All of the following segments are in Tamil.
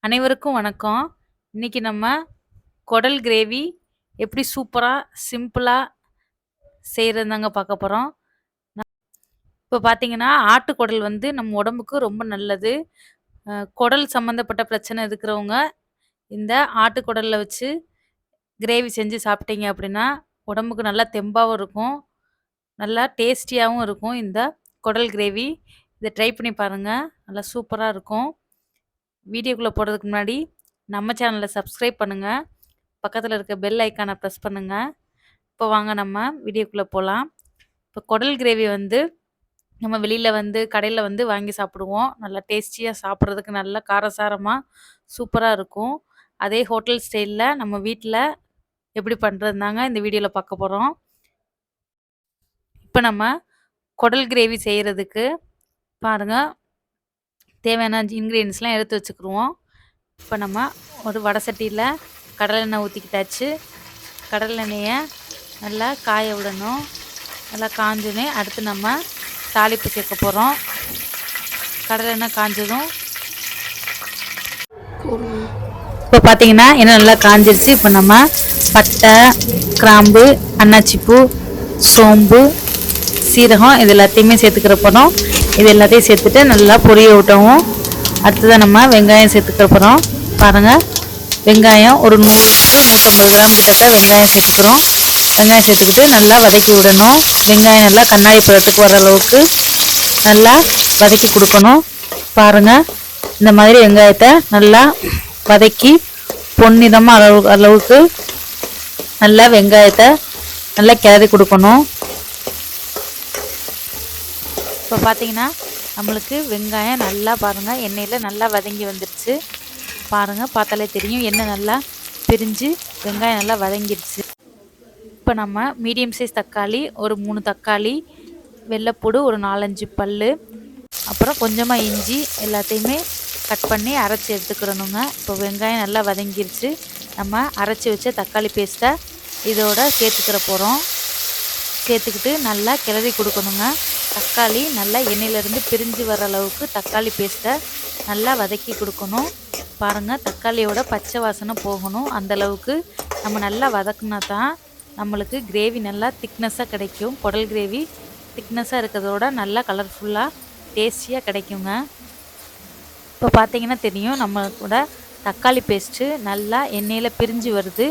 அனைவருக்கும் வணக்கம். இன்னைக்கு நம்ம குடல் கிரேவி எப்படி சூப்பரா, சிம்பிளா செய்றது தாங்க பார்க்க போறோம். இப்போ பார்த்தீங்கன்னா, ஆட்டுக்குடல் வந்து நம்ம உடம்புக்கு ரொம்ப நல்லது. குடல் சம்மந்தப்பட்ட பிரச்சனை இருக்கிறவங்க, இந்த ஆட்டுக்குடல்ல வச்சு கிரேவி செஞ்சு சாப்பிட்டீங்க அப்படின்னா, உடம்புக்கு நல்லா தெம்பாவும் இருக்கும். நல்லா டேஸ்டியாவும் இருக்கும் இந்த குடல் கிரேவி. இத ட்ரை பண்ணி பாருங்க. நல்லா சூப்பரா இருக்கும். வீடியோக்குள்ள போறதுக்கு முன்னாடி நம்ம சேனலை சப்ஸ்கிரைப் பண்ணுங்க. பக்கத்துல இருக்க பெல் ஐக்கான ப்ரெஸ் பண்ணுங்க. இப்போ வாங்க நம்ம வீடியோக்குள்ள போலாம். இப்போ குடல் கிரேவி வந்து நம்ம வெளியில வந்து கடையில வந்து வாங்கி சாப்பிடுவோம். நல்லா டேஸ்டியா சாப்பிடுறதுக்கு நல்லா காரசாரமா சூப்பரா இருக்கும். அதே ஹோட்டல் ஸ்டைல்ல நம்ம வீட்ல எப்படி பண்றதுதாங்க இந்த வீடியோல பார்க்க போறோம். இப்போ நம்ம குடல் கிரேவி செய்யறதுக்கு பாருங்க தேவையான இன்கிரீடியன்ஸ்லாம் எடுத்து வச்சுக்கிருவோம். இப்போ நம்ம ஒரு வடை சட்டியில் கடலெண்ணெய் ஊற்றிக்கிட்டாச்சு. கடலெண்ணெயை நல்லா காய விடணும். நல்லா காஞ்சோடனே அடுத்து நம்ம தாளிப்பு சேர்க்க போகிறோம். கடலெண்ணெய் காஞ்சதும் இப்போ பார்த்தீங்கன்னா எண்ணெய் நல்லா காஞ்சிருச்சு. இப்போ நம்ம பட்டை, கிராம்பு, அன்னாச்சிப்பூ, சோம்பு, சீரகம் இது எல்லாத்தையுமே சேர்த்துக்கிற போகிறோம். இது எல்லாத்தையும் சேர்த்துட்டு நல்லா பொரிய விட்டவும் அடுத்ததான் நம்ம வெங்காயம் சேர்த்துக்கிற போகிறோம். பாருங்கள் வெங்காயம் ஒரு 100-150 கிராம் கிட்ட வெங்காயம் சேர்த்துக்கிறோம். வெங்காயம் சேர்த்துக்கிட்டு நல்லா வதக்கி விடணும். வெங்காயம் நல்லா கண்ணாடி பதத்துக்கு வர அளவுக்கு நல்லா வதக்கி கொடுக்கணும். பாருங்கள் இந்த மாதிரி வெங்காயத்தை நல்லா வதக்கி பொன்னிறமாக அளவுக்கு நல்லா வெங்காயத்தை நல்லா கிளறி கொடுக்கணும். இப்போ பார்த்தீங்கன்னா நம்மளுக்கு வெங்காயம் நல்லா பாருங்கள் எண்ணெயில் நல்லா வதங்கி வந்துடுச்சு. பாருங்கள் பார்த்தாலே தெரியும் எண்ணெய் நல்லா பிரிஞ்சு வெங்காயம் நல்லா வதங்கிடுச்சு. இப்போ நம்ம மீடியம் சைஸ் தக்காளி ஒரு 3 தக்காளி, வெள்ளைப்பூடு ஒரு 4-5 பல், அப்புறம் கொஞ்சமாக இஞ்சி எல்லாத்தையுமே கட் பண்ணி அரைச்சி எடுத்துக்கிறணுங்க. இப்போ வெங்காயம் நல்லா வதங்கிடுச்சு. நம்ம அரைச்சி வச்ச தக்காளி பேஸ்ட்டை இதோட சேர்த்துக்கிற போகிறோம். சேர்த்துக்கிட்டு நல்லா கிளறி கொடுக்கணுங்க. தக்காளி நல்லா எண்ணெயிலேருந்து பிரிஞ்சு வர அளவுக்கு தக்காளி பேஸ்ட்டை நல்லா வதக்கி கொடுக்கணும். பாருங்கள் தக்காளியோட பச்சை வாசனை போகணும். அந்தளவுக்கு நம்ம நல்லா வதக்குனா தான் நம்மளுக்கு கிரேவி நல்லா திக்னஸாக கிடைக்கும். குடல் கிரேவி திக்னஸாக இருக்கிறதோட நல்லா கலர்ஃபுல்லாக டேஸ்டியாக கிடைக்குங்க. இப்போ பார்த்தீங்கன்னா தெரியும் நம்மளோட தக்காளி பேஸ்ட்டு நல்லா எண்ணெயில் பிரிஞ்சு வருது.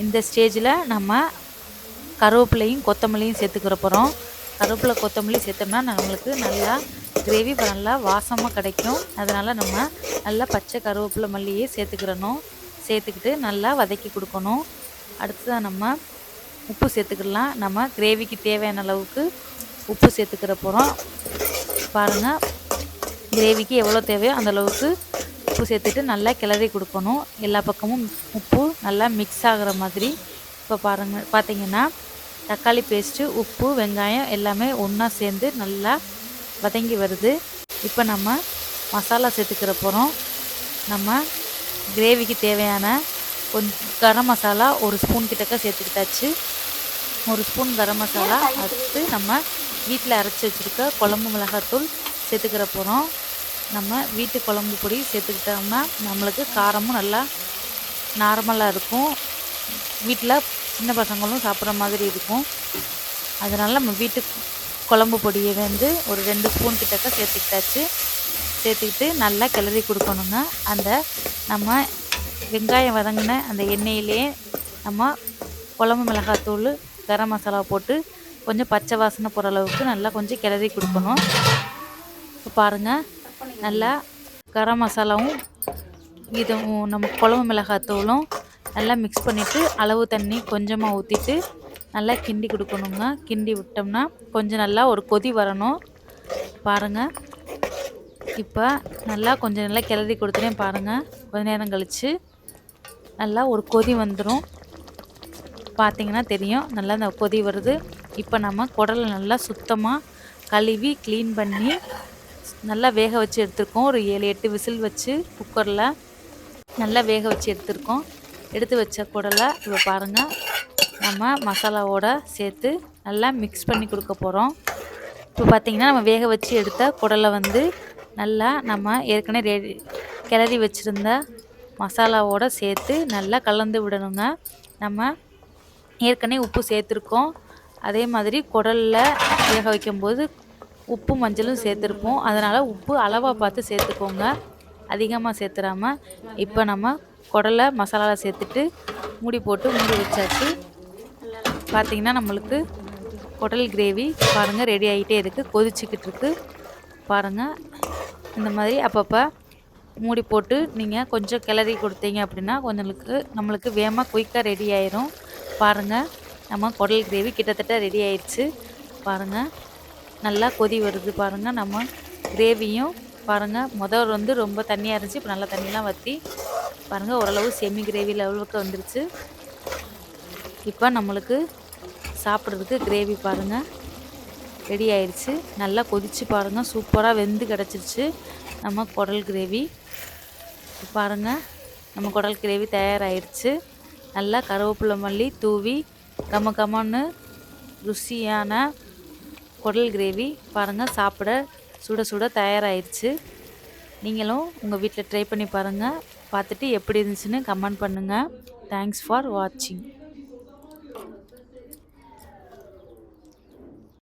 இந்த ஸ்டேஜில் நம்ம கருவேப்பிலையும் கொத்தமல்லியும் சேர்த்துக்கிற போகிறோம். கருவேப்பிலை கொத்தமல்லி சேர்த்தோம்னா நம்மளுக்கு நல்லா கிரேவி நல்லா வாசமாக கிடைக்கும். அதனால் நம்ம நல்லா பச்சை கருவேப்பிலை மல்லியே சேர்த்துக்கிறணும். சேர்த்துக்கிட்டு நல்லா வதக்கி கொடுக்கணும். அடுத்ததாக நம்ம உப்பு சேர்த்துக்கலாம். நம்ம கிரேவிக்கு தேவையான அளவுக்கு உப்பு சேர்த்துக்கிற போகிறோம். பாருங்கள் கிரேவிக்கு எவ்வளோ தேவையோ அந்தளவுக்கு உப்பு சேர்த்துட்டு நல்லா கிளறி கொடுக்கணும். எல்லா பக்கமும் உப்பு நல்லா மிக்ஸ் ஆகிற மாதிரி. இப்போ பார்த்தீங்கன்னா தக்காளி பேஸ்ட்டு, உப்பு, வெங்காயம் எல்லாமே ஒன்றா சேர்ந்து நல்லா வதங்கி வருது. இப்போ நம்ம மசாலா சேர்த்துக்கிற போகிறோம். நம்ம கிரேவிக்கு தேவையான கரம் மசாலா ஒரு ஸ்பூன் கிட்டக்க சேர்த்துக்கிட்டாச்சு. ஒரு ஸ்பூன் கரம் மசாலா. அடுத்து நம்ம வீட்டில் அரைச்சி வச்சுருக்க குழம்பு மிளகாத்தூள் சேர்த்துக்கிற போகிறோம். நம்ம வீட்டு குழம்பு பொடி சேர்த்துக்கிட்டோம்னா நம்மளுக்கு காரமும் நல்லா நார்மலாக இருக்கும். வீட்டில் சின்ன பசங்களும் சாப்பிட்ற மாதிரி இருக்கும். அதனால் நம்ம வீட்டு குழம்பு பொடியை வந்து ஒரு 2 ஸ்பூன் கிட்டக்க சேர்த்துக்கிட்டாச்சு. சேர்த்துக்கிட்டு நல்லா கிளறி கொடுக்கணுங்க. அந்த நம்ம வெங்காயம் வதங்கின அந்த எண்ணெயிலே நம்ம குழம்பு மிளகாத்தூள், கரம் மசாலா போட்டு கொஞ்சம் பச்சை வாசனை போகிற அளவுக்கு நல்லா கொஞ்சம் கிளறி கொடுக்கணும். இப்போ பாருங்கள் நல்லா கரம் மசாலாவும் இதுவும் நம்ம குழம்பு மிளகாத்தூளும் நல்லா மிக்ஸ் பண்ணிவிட்டு அளவு தண்ணி கொஞ்சமாக ஊற்றிட்டு நல்லா கிண்டி கொடுக்கணுங்க. கிண்டி விட்டோம்னா கொஞ்சம் நல்லா ஒரு கொதி வரணும். பாருங்கள் இப்போ நல்லா கொஞ்சம் நல்லா கிளறி கொடுத்துட்டேன். பாருங்கள் கொஞ்ச நேரம் கழித்து நல்லா ஒரு கொதி வந்துடும். பார்த்திங்கன்னா தெரியும் நல்லா அந்த கொதி வருது. இப்போ நம்ம குடலை நல்லா சுத்தமாக கழுவி க்ளீன் பண்ணி நல்லா வேக வச்சு எடுத்துருக்கோம். ஒரு 7-8 விசில் வச்சு குக்கரில் நல்லா வேக வச்சு எடுத்துருக்கோம். எடுத்து வச்ச குடலை இப்போ பாருங்கள் நம்ம மசாலாவோட சேர்த்து நல்லா மிக்ஸ் பண்ணி கொடுக்க போகிறோம். இப்போ பார்த்திங்கன்னா நம்ம வேக வச்சு எடுத்த குடலை வந்து நல்லா நம்ம ஏற்கனவே கிளறி வச்சுருந்த மசாலாவோடு சேர்த்து நல்லா கலந்து விடணுங்க. நம்ம ஏற்கனவே உப்பு சேர்த்துருக்கோம். அதே மாதிரி குடலில் வேக வைக்கும்போது உப்பு மஞ்சளும் சேர்த்துருப்போம். அதனால் உப்பு அளவாக பார்த்து சேர்த்துக்கோங்க, அதிகமாக சேர்த்துடாம. இப்போ நம்ம குடலை மசாலாவில் சேர்த்துட்டு மூடி போட்டு மூடி வச்சாச்சு. பார்த்திங்கன்னா நம்மளுக்கு குடல் கிரேவி பாருங்கள் ரெடி ஆகிட்டே இருக்குது, கொதிச்சிக்கிட்டு இருக்குது பாருங்கள். இந்த மாதிரி அப்பப்போ மூடி போட்டு நீங்கள் கொஞ்சம் கிளறி கொடுத்தீங்க அப்படின்னா நம்மளுக்கு வேகமாக குயிக்காக ரெடி ஆயிரும். பாருங்கள் நம்ம குடல் கிரேவி கிட்டத்தட்ட ரெடி ஆயிடுச்சு. பாருங்கள் நல்லா கொதி வருது பாருங்கள். நம்ம கிரேவியும் பாருங்கள் முதல் ரொம்ப தண்ணியாக இருந்துச்சு, இப்போ நல்லா தண்ணியெலாம் வற்றி பாருங்கள் ஓரளவு செமி கிரேவி லெவலுக்கு வந்துருச்சு. இப்போ நம்மளுக்கு சாப்பிட்றதுக்கு கிரேவி பாருங்கள் ரெடி ஆயிடுச்சு. நல்லா கொதிச்சு பாருங்கள், சூப்பராக வெந்து கிடச்சிருச்சு நம்ம குடல் கிரேவி. பாருங்கள் நம்ம குடல் கிரேவி தயாராகிடுச்சு. நல்லா கருவேப்பிலை மல்லி தூவி கமன்னு ருசியான குடல் கிரேவி பாருங்கள் சாப்பிட சுட சுட தயாராகிடுச்சு. நீங்களும் உங்கள் வீட்டில் ட்ரை பண்ணி பாருங்கள். பார்த்துட்டு எப்படி இருந்துச்சுன்னு கமெண்ட் பண்ணுங்கள். தேங்க்ஸ் ஃபார் வாட்சிங்.